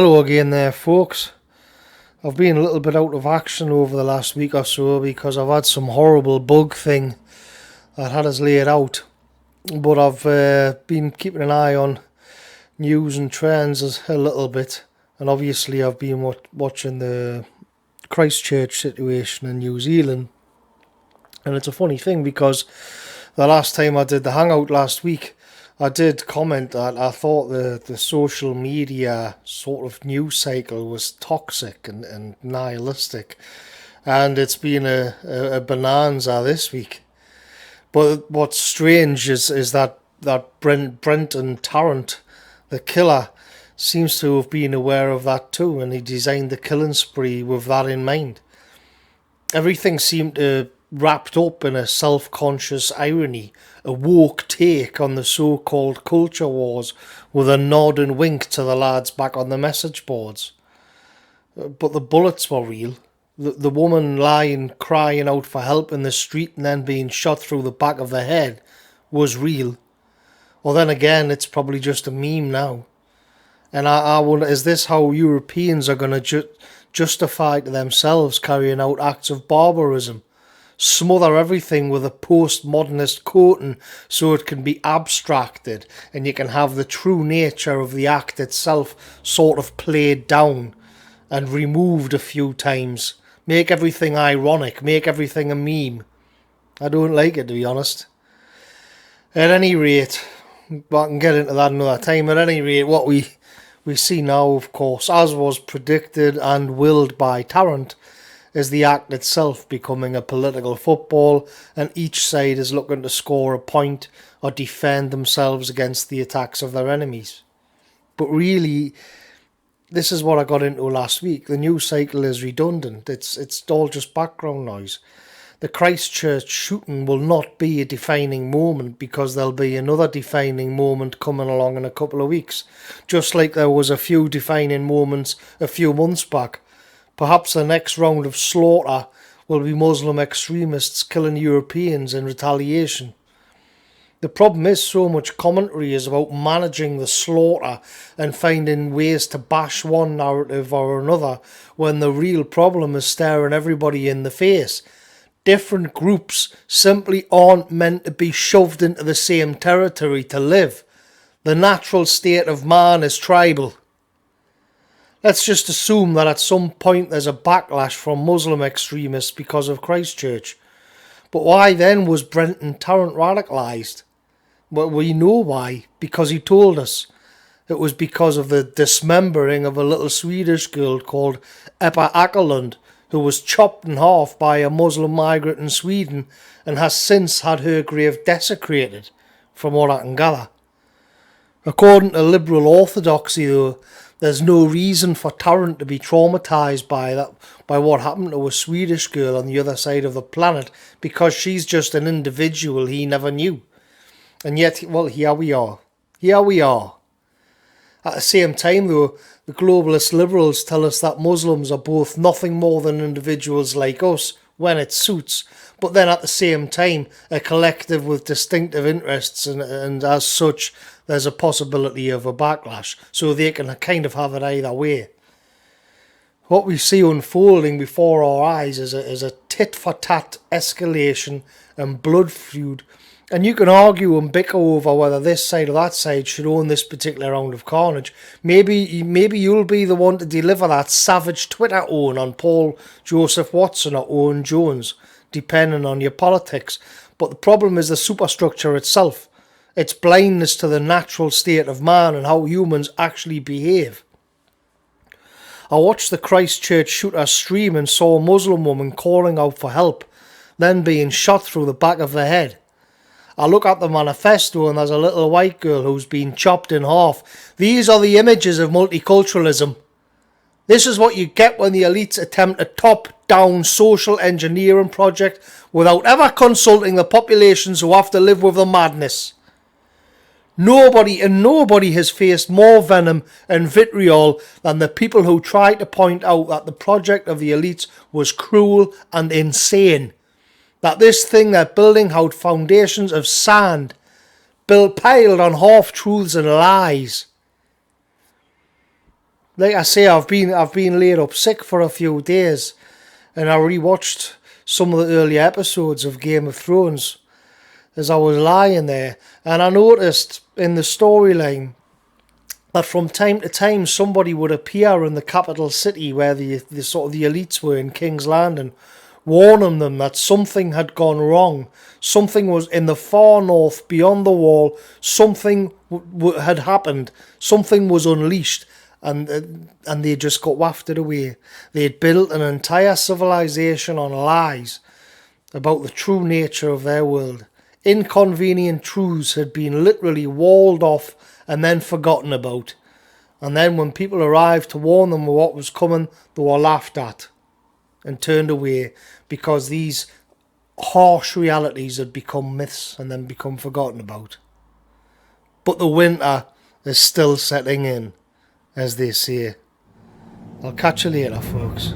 Hello again there, folks. I've been a little bit out of action over the last week or so because I've had some horrible bug thing that had us laid out. But I've been keeping an eye on news and trends a little bit. And obviously I've been watching the Christchurch situation in New Zealand. And it's a funny thing because the last time I did the hangout last week, I did comment that I thought the social media sort of news cycle was toxic and nihilistic. And it's been a bonanza this week. But what's strange is that Brenton Tarrant, the killer, seems to have been aware of that too, and he designed the killing spree with that in mind. Everything seemed to wrapped up in a self-conscious irony, a woke take on the so-called culture wars, with a nod and wink to the lads back on the message boards. But the bullets were real. The woman lying crying out for help in the street and then being shot through the back of the head was real. Well, then again, it's probably just a meme now. And I wonder, is this how Europeans are going to justify to themselves carrying out acts of barbarism? Smother everything with a postmodernist coating so it can be abstracted and you can have the true nature of the act itself sort of played down and removed a few times. Make everything ironic, make everything a meme. I don't like it, to be honest. At any rate, but I can get into that another time. At any rate, what we see now, of course, as was predicted and willed by Tarrant, is the act itself becoming a political football, and each side is looking to score a point or defend themselves against the attacks of their enemies. But really, this is what I got into last week. The news cycle is redundant. It's all just background noise. The Christchurch shooting will not be a defining moment because there'll be another defining moment coming along in a couple of weeks. Just like there was a few defining moments a few months back. Perhaps the next round of slaughter will be Muslim extremists killing Europeans in retaliation. The problem is so much commentary is about managing the slaughter and finding ways to bash one narrative or another when the real problem is staring everybody in the face. Different groups simply aren't meant to be shoved into the same territory to live. The natural state of man is tribal. Let's just assume that at some point there's a backlash from Muslim extremists because of Christchurch. But why then was Brenton Tarrant radicalised? Well, we know why, because he told us. It was because of the dismembering of a little Swedish girl called Eppa Ackerlund, who was chopped in half by a Muslim migrant in Sweden and has since had her grave desecrated, from what I can gather. According to liberal orthodoxy, though, there's no reason for Tarrant to be traumatised by what happened to a Swedish girl on the other side of the planet, because she's just an individual he never knew. And yet, well, here we are. Here we are. At the same time, though, the globalist liberals tell us that Muslims are both nothing more than individuals like us when it suits, but then at the same time a collective with distinctive interests, and as such there's a possibility of a backlash, so they can kind of have it either way. What we see unfolding before our eyes is a tit-for-tat escalation and blood feud, and you can argue and bicker over whether this side or that side should own this particular round of carnage. Maybe you'll be the one to deliver that savage Twitter own on Paul Joseph Watson or Owen Jones, depending on your politics. But the problem is the superstructure itself. Its blindness to the natural state of man and how humans actually behave. I watched the Christchurch shooter stream and saw a Muslim woman calling out for help, then being shot through the back of the head. I look at the manifesto and there's a little white girl who's been chopped in half. These are the images of multiculturalism. This is what you get when the elites attempt a top-down social engineering project without ever consulting the populations who have to live with the madness. Nobody has faced more venom and vitriol than the people who tried to point out that the project of the elites was cruel and insane. That this thing they're building had foundations of sand, piled on half-truths and lies. like I say, I've been laid up sick for a few days, and I rewatched some of the early episodes of Game of Thrones as I was lying there, and I noticed in the storyline that from time to time somebody would appear in the capital city where the sort of the elites were in King's Landing, warning them that something had gone wrong. Something was in the far north, beyond the wall. Something had happened. Something was unleashed, and they just got wafted away. They had built an entire civilization on lies about the true nature of their world. Inconvenient truths had been literally walled off and then forgotten about. And then when people arrived to warn them of what was coming, they were laughed at and turned away because these harsh realities had become myths and then become forgotten about. But the winter is still setting in, as they say. I'll catch you later, folks.